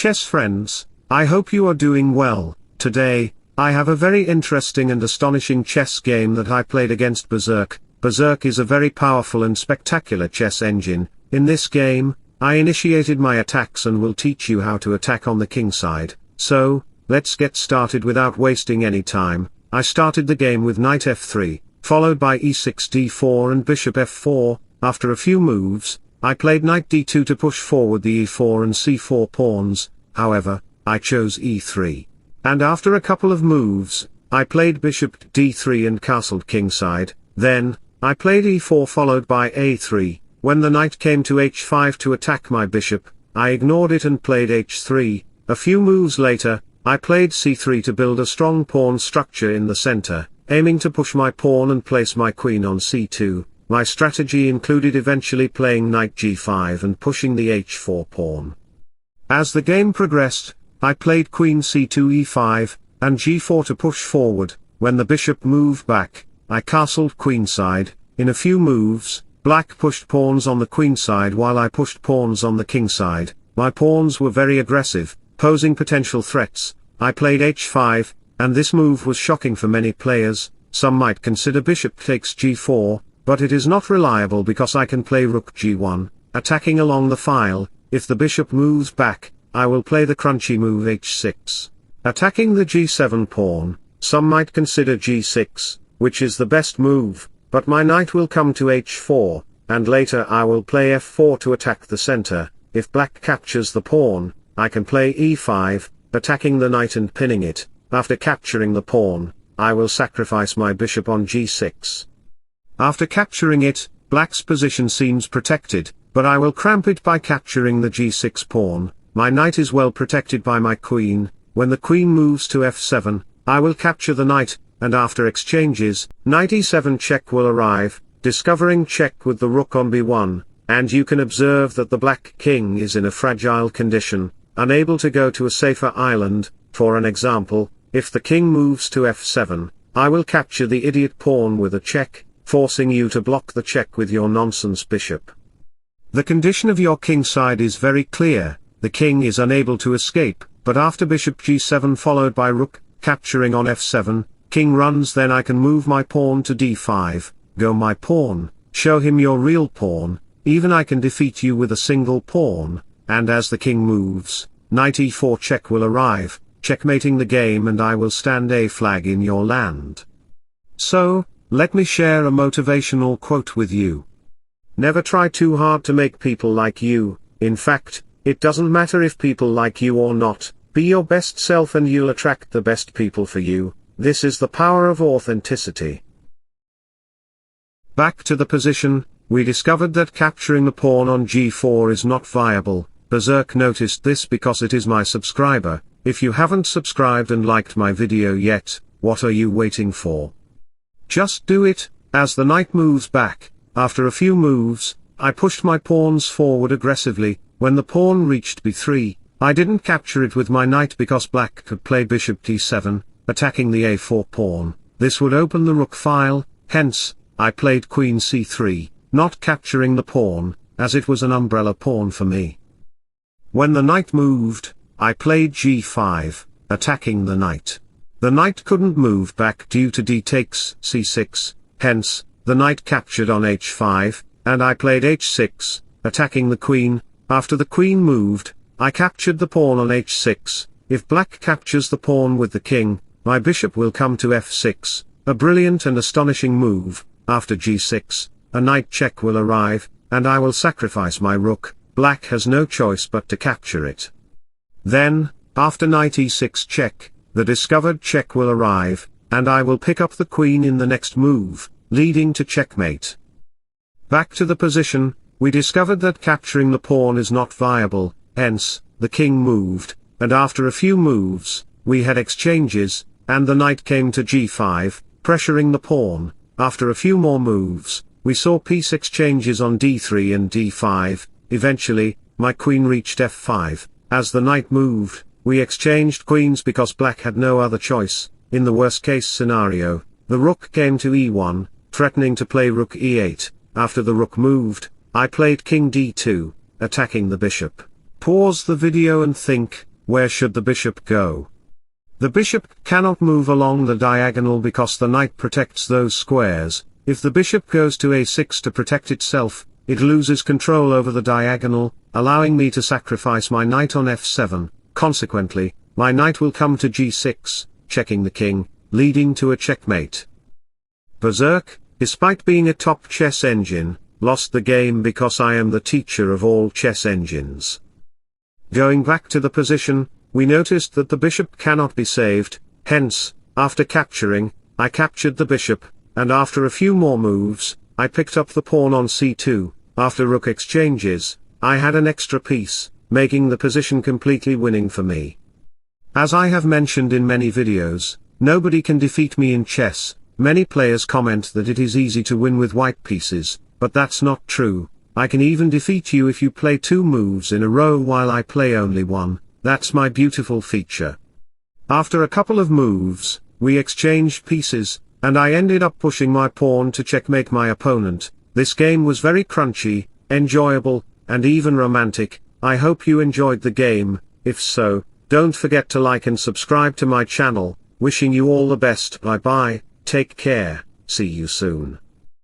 chess friends, I hope you are doing well. Today, I have a very interesting and astonishing chess game that I played against Breserk. Breserk is a very powerful and spectacular chess engine. In this game, I initiated my attacks and will teach you how to attack on the king side. So, let's get started without wasting any time. I started the game with knight f3, followed by e6 d4 and bishop f4. After a few moves, I played knight d2 to push forward the e4 and c4 pawns. However, I chose e3. And after a couple of moves, I played bishop d3 and castled kingside. Then, I played e4 followed by a3. When the knight came to h5 to attack my bishop, I ignored it and played h3. A few moves later, I played c3 to build a strong pawn structure in the center, aiming to push my pawn and place my queen on c2. My strategy included eventually playing knight g5 and pushing the h4 pawn. As the game progressed, I played queen c2 e5, and g4 to push forward. When the bishop moved back, I castled queenside. In a few moves, black pushed pawns on the queen side while I pushed pawns on the king side. My pawns were very aggressive, posing potential threats. I played h5, and this move was shocking for many players. Some might consider bishop takes g4, but it is not reliable because I can play rook g1, attacking along the file. If the bishop moves back, I will play the crunchy move h6. Attacking the g7 pawn, some might consider g6, which is the best move, but my knight will come to h4, and later I will play f4 to attack the center. If black captures the pawn, I can play e5, attacking the knight and pinning it. After capturing the pawn, I will sacrifice my bishop on g6. After capturing it, black's position seems protected, but I will cramp it by capturing the g6 pawn. My knight is well protected by my queen. When the queen moves to f7, I will capture the knight, and after exchanges, knight e7 check will arrive, discovering check with the rook on b1, and you can observe that the black king is in a fragile condition, unable to go to a safer island. For an example, if the king moves to f7, I will capture the idiot pawn with a check, forcing you to block the check with your nonsense bishop. The condition of your king side is very clear. The king is unable to escape, but after bishop g7 followed by rook, capturing on f7, king runs, then I can move my pawn to d5, go my pawn, show him your real pawn, even I can defeat you with a single pawn, and as the king moves, knight e4 check will arrive, checkmating the game, and I will stand a flag in your land. So, let me share a motivational quote with you. Never try too hard to make people like you. In fact, it doesn't matter if people like you or not. Be your best self and you'll attract the best people for you. This is the power of authenticity. Back to the position, we discovered that capturing the pawn on g4 is not viable. Breserk noticed this because it is my subscriber. If you haven't subscribed and liked my video yet, what are you waiting for? Just do it. As the knight moves back, after a few moves, I pushed my pawns forward aggressively. When the pawn reached b3, I didn't capture it with my knight because black could play bishop d7, attacking the a4 pawn. This would open the rook file, hence, I played queen c3, not capturing the pawn, as it was an umbrella pawn for me. When the knight moved, I played g5, attacking the knight. The knight couldn't move back due to d takes c6, hence, the knight captured on h5, and I played h6, attacking the queen. After the queen moved, I captured the pawn on h6. If black captures the pawn with the king, my bishop will come to f6, a brilliant and astonishing move. After g6, a knight check will arrive, and I will sacrifice my rook. Black has no choice but to capture it. Then, after knight e6 check, the discovered check will arrive, and I will pick up the queen in the next move, leading to checkmate. Back to the position, we discovered that capturing the pawn is not viable, hence, the king moved, and after a few moves, we had exchanges, and the knight came to g5, pressuring the pawn. After a few more moves, we saw piece exchanges on d3 and d5, eventually, my queen reached f5. As the knight moved, we exchanged queens because black had no other choice. In the worst case scenario, the rook came to e1, threatening to play rook e8. After the rook moved, I played king d2, attacking the bishop. Pause the video and think, where should the bishop go? The bishop cannot move along the diagonal because the knight protects those squares. If the bishop goes to a6 to protect itself, it loses control over the diagonal, allowing me to sacrifice my knight on f7. Consequently, my knight will come to g6, checking the king, leading to a checkmate. Breserk, despite being a top chess engine, lost the game because I am the teacher of all chess engines. Going back to the position, we noticed that the bishop cannot be saved, hence, after capturing, I captured the bishop, and after a few more moves, I picked up the pawn on c2. After rook exchanges, I had an extra piece, making the position completely winning for me. As I have mentioned in many videos, nobody can defeat me in chess. Many players comment that it is easy to win with white pieces, but that's not true. I can even defeat you if you play 2 moves in a row while I play only 1. That's my beautiful feature. After a couple of moves, we exchanged pieces, and I ended up pushing my pawn to checkmate my opponent. This game was very crunchy, enjoyable, and even romantic. I hope you enjoyed the game. If so, don't forget to like and subscribe to my channel. Wishing you all the best. Bye bye, take care, see you soon.